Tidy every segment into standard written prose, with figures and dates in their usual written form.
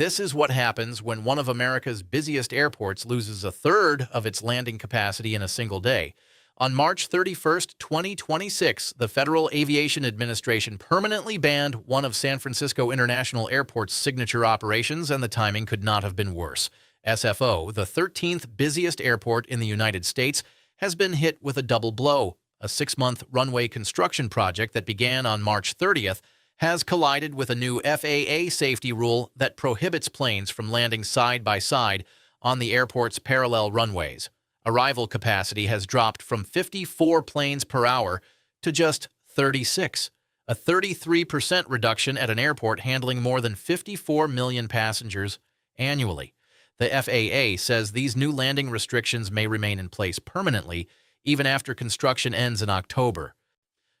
This is what happens when one of America's busiest airports loses a third of its landing capacity in a single day. On March 31st, 2026, the Federal Aviation Administration permanently banned one of San Francisco International Airport's signature operations, and the timing could not have been worse. SFO, the 13th busiest airport in the United States, has been hit with a double blow. A 6-month runway construction project that began on March 30th has collided with a new FAA safety rule that prohibits planes from landing side by side on the airport's parallel runways. Arrival capacity has dropped from 54 planes per hour to just 36, a 33% reduction at an airport handling more than 54 million passengers annually. The FAA says these new landing restrictions may remain in place permanently, even after construction ends in October.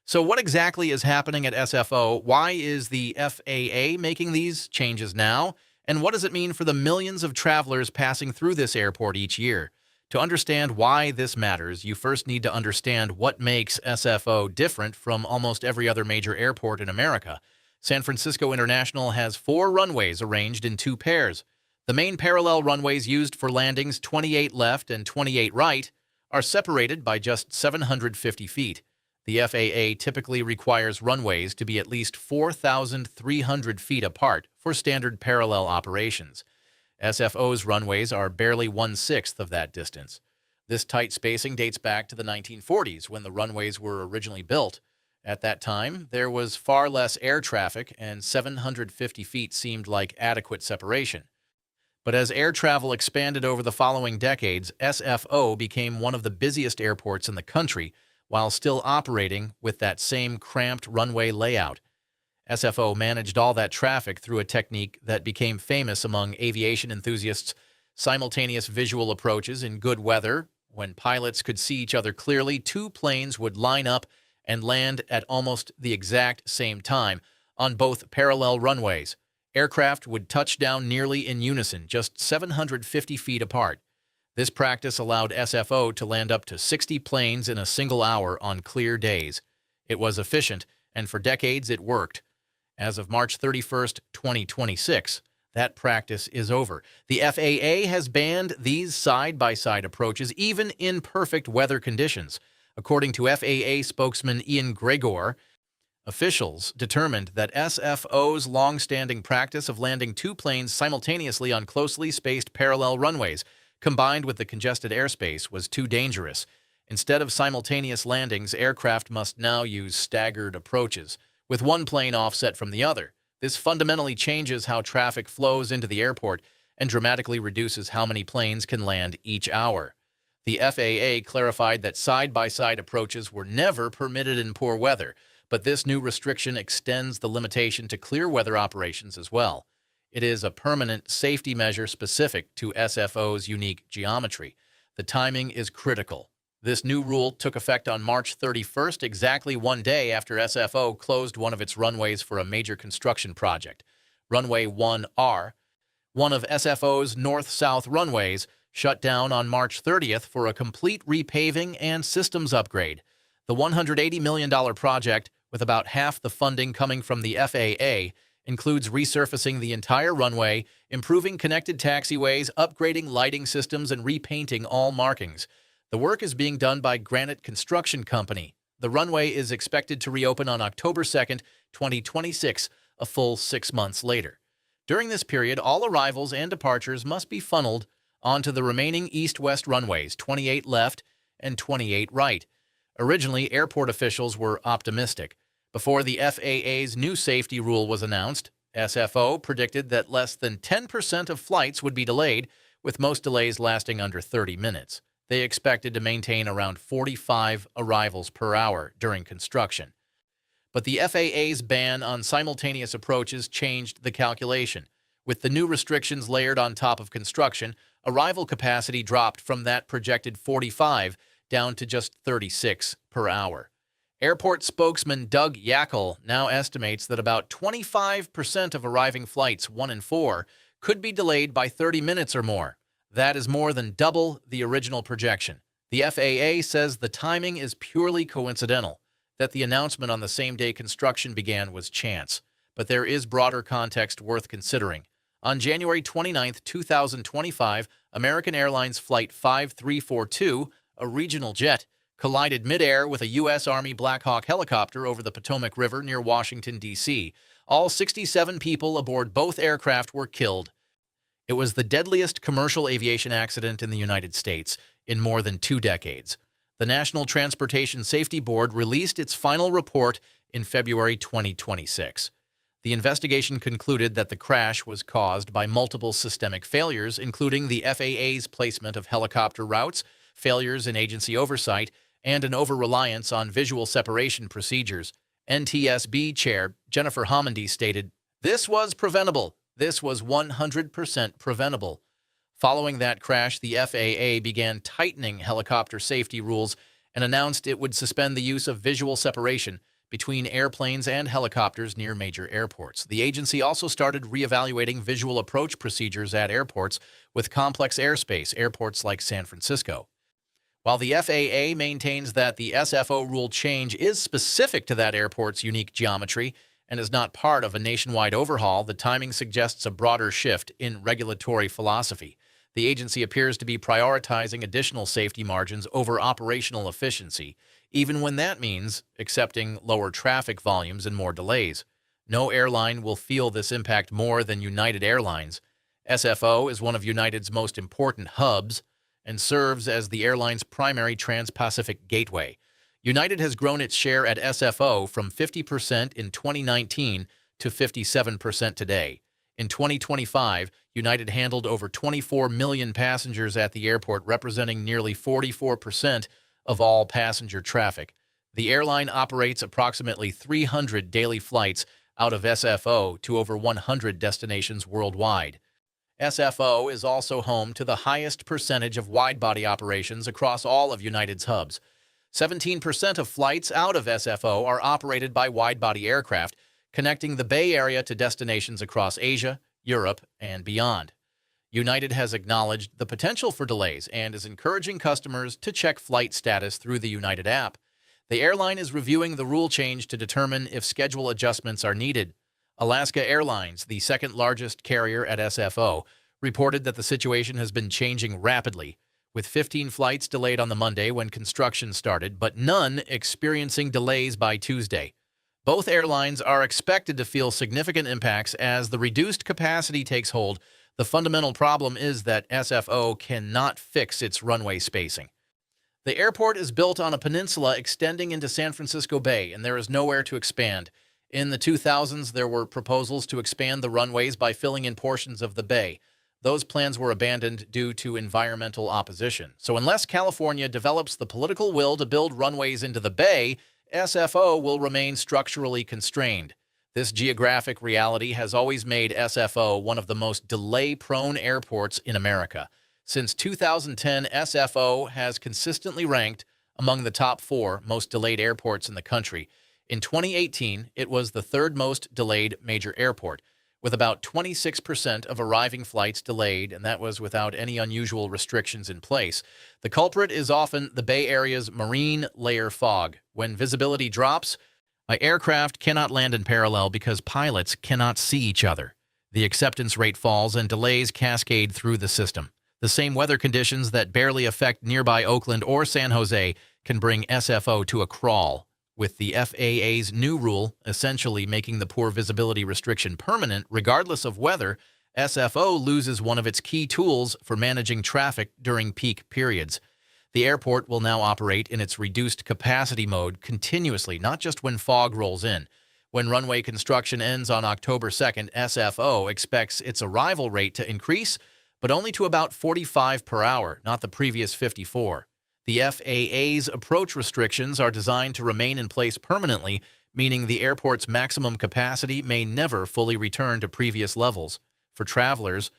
So what exactly is happening at SFO? Why is the FAA making these changes now? And what does it mean for the millions of travelers passing through this airport each year? To understand why this matters, you first need to understand what makes SFO different from almost every other major airport in America. San Francisco International has 4 runways arranged in 2 pairs. The main parallel runways used for landings 28 left and 28 right are separated by just 750 feet. The FAA typically requires runways to be at least 4,300 feet apart for standard parallel operations. SFO's runways are barely 1/6 of that distance. This tight spacing dates back to the 1940s when the runways were originally built. At that time, there was far less air traffic, and 750 feet seemed like adequate separation. But as air travel expanded over the following decades, SFO became one of the busiest airports in the country, while still operating with that same cramped runway layout. SFO managed all that traffic through a technique that became famous among aviation enthusiasts: simultaneous visual approaches in good weather. When pilots could see each other clearly, 2 planes would line up and land at almost the exact same time on both parallel runways. Aircraft would touch down nearly in unison, just 750 feet apart. This practice allowed SFO to land up to 60 planes in a single hour on clear days. It was efficient, and for decades it worked. As of March 31st, 2026, that practice is over. The FAA has banned these side-by-side approaches even in perfect weather conditions. According to FAA spokesman Ian Gregor, officials determined that SFO's long-standing practice of landing 2 planes simultaneously on closely spaced parallel runways, combined with the congested airspace, was too dangerous. Instead of simultaneous landings, aircraft must now use staggered approaches, with one plane offset from the other. This fundamentally changes how traffic flows into the airport and dramatically reduces how many planes can land each hour. The FAA clarified that side-by-side approaches were never permitted in poor weather, but this new restriction extends the limitation to clear weather operations as well. It is a permanent safety measure specific to SFO's unique geometry. The timing is critical. This new rule took effect on March 31st, exactly 1 day after SFO closed one of its runways for a major construction project. Runway 1R, one of SFO's north-south runways, shut down on March 30th for a complete repaving and systems upgrade. The $180 million project, with about half the funding coming from the FAA, includes resurfacing the entire runway, improving connected taxiways, upgrading lighting systems, and repainting all markings. The work is being done by Granite Construction Company. The runway is expected to reopen on October 2nd, 2026, a full 6 months later. During this period, all arrivals and departures must be funneled onto the remaining east-west runways, 28 left and 28 right. Originally, airport officials were optimistic. Before the FAA's new safety rule was announced, SFO predicted that less than 10% of flights would be delayed, with most delays lasting under 30 minutes. They expected to maintain around 45 arrivals per hour during construction. But the FAA's ban on simultaneous approaches changed the calculation. With the new restrictions layered on top of construction, arrival capacity dropped from that projected 45 down to just 36 per hour. Airport spokesman Doug Yackel now estimates that about 25% of arriving flights 1 and 4 could be delayed by 30 minutes or more. That is more than double the original projection. The FAA says the timing is purely coincidental, that the announcement on the same day construction began was chance. But there is broader context worth considering. On January 29, 2025, American Airlines Flight 5342, a regional jet, collided midair with a U.S. Army Black Hawk helicopter over the Potomac River near Washington, D.C. All 67 people aboard both aircraft were killed. It was the deadliest commercial aviation accident in the United States in more than 2 decades. The National Transportation Safety Board released its final report in February 2026. The investigation concluded that the crash was caused by multiple systemic failures, including the FAA's placement of helicopter routes, failures in agency oversight, and an over-reliance on visual separation procedures. NTSB Chair Jennifer Homendy stated, "This was preventable. This was 100% preventable." Following that crash, the FAA began tightening helicopter safety rules and announced it would suspend the use of visual separation between airplanes and helicopters near major airports. The agency also started reevaluating visual approach procedures at airports with complex airspace, airports like San Francisco. While the FAA maintains that the SFO rule change is specific to that airport's unique geometry and is not part of a nationwide overhaul, the timing suggests a broader shift in regulatory philosophy. The agency appears to be prioritizing additional safety margins over operational efficiency, even when that means accepting lower traffic volumes and more delays. No airline will feel this impact more than United Airlines. SFO is one of United's most important hubs and serves as the airline's primary transpacific gateway. United has grown its share at SFO from 50% in 2019 to 57% today. In 2025, United handled over 24 million passengers at the airport, representing nearly 44% of all passenger traffic. The airline operates approximately 300 daily flights out of SFO to over 100 destinations worldwide. SFO is also home to the highest percentage of wide-body operations across all of United's hubs. 17% of flights out of SFO are operated by wide-body aircraft, connecting the Bay Area to destinations across Asia, Europe, and beyond. United has acknowledged the potential for delays and is encouraging customers to check flight status through the United app. The airline is reviewing the rule change to determine if schedule adjustments are needed. Alaska Airlines, the second-largest carrier at SFO, reported that the situation has been changing rapidly, with 15 flights delayed on the Monday when construction started, but none experiencing delays by Tuesday. Both airlines are expected to feel significant impacts as the reduced capacity takes hold. The fundamental problem is that SFO cannot fix its runway spacing. The airport is built on a peninsula extending into San Francisco Bay, and there is nowhere to expand. In the 2000s, there were proposals to expand the runways by filling in portions of the bay. Those plans were abandoned due to environmental opposition. So unless California develops the political will to build runways into the bay, SFO will remain structurally constrained. This geographic reality has always made SFO one of the most delay-prone airports in America. Since 2010, SFO has consistently ranked among the top 4 most delayed airports in the country. In 2018, it was the 3rd most delayed major airport, with about 26% of arriving flights delayed, and that was without any unusual restrictions in place. The culprit is often the Bay Area's marine layer fog. When visibility drops, an aircraft cannot land in parallel because pilots cannot see each other. The acceptance rate falls and delays cascade through the system. The same weather conditions that barely affect nearby Oakland or San Jose can bring SFO to a crawl, with the FAA's new rule essentially making the poor visibility restriction permanent regardless of weather. SFO loses one of its key tools for managing traffic during peak periods. The airport will now operate in its reduced capacity mode continuously, not just when fog rolls in. When runway construction ends on October 2nd, SFO expects its arrival rate to increase, but only to about 45 per hour, not the previous 54. The FAA's approach restrictions are designed to remain in place permanently, meaning the airport's maximum capacity may never fully return to previous levels. For travelers,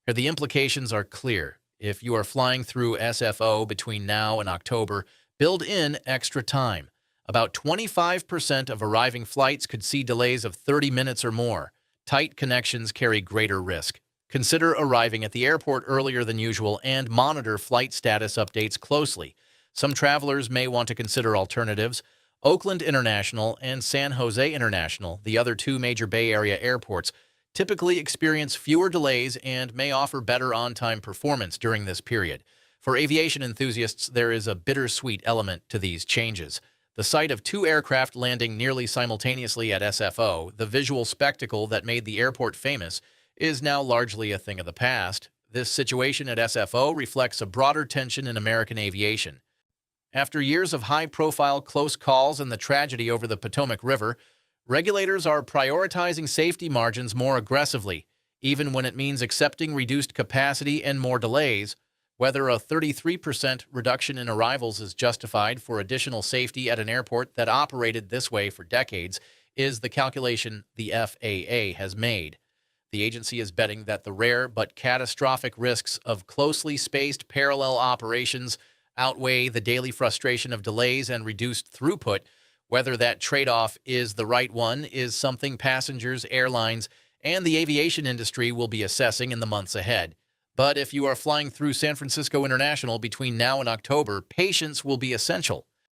the implications are clear. If you are flying through SFO between now and October, build in extra time. About 25% of arriving flights could see delays of 30 minutes or more. Tight connections carry greater risk. Consider arriving at the airport earlier than usual and monitor flight status updates closely. Some travelers may want to consider alternatives. Oakland International and San Jose International, the other 2 major Bay Area airports, typically experience fewer delays and may offer better on-time performance during this period. For aviation enthusiasts, there is a bittersweet element to these changes. The sight of two aircraft landing nearly simultaneously at SFO, the visual spectacle that made the airport famous, is now largely a thing of the past. This situation at SFO reflects a broader tension in American aviation. After years of high-profile close calls and the tragedy over the Potomac River, regulators are prioritizing safety margins more aggressively, even when it means accepting reduced capacity and more delays. Whether a 33% reduction in arrivals is justified for additional safety at an airport that operated this way for decades is the calculation the FAA has made. The agency is betting that the rare but catastrophic risks of closely spaced parallel operations outweigh the daily frustration of delays and reduced throughput. Whether that trade-off is the right one is something passengers, airlines, and the aviation industry will be assessing in the months ahead. But if you are flying through San Francisco International between now and October, patience will be essential.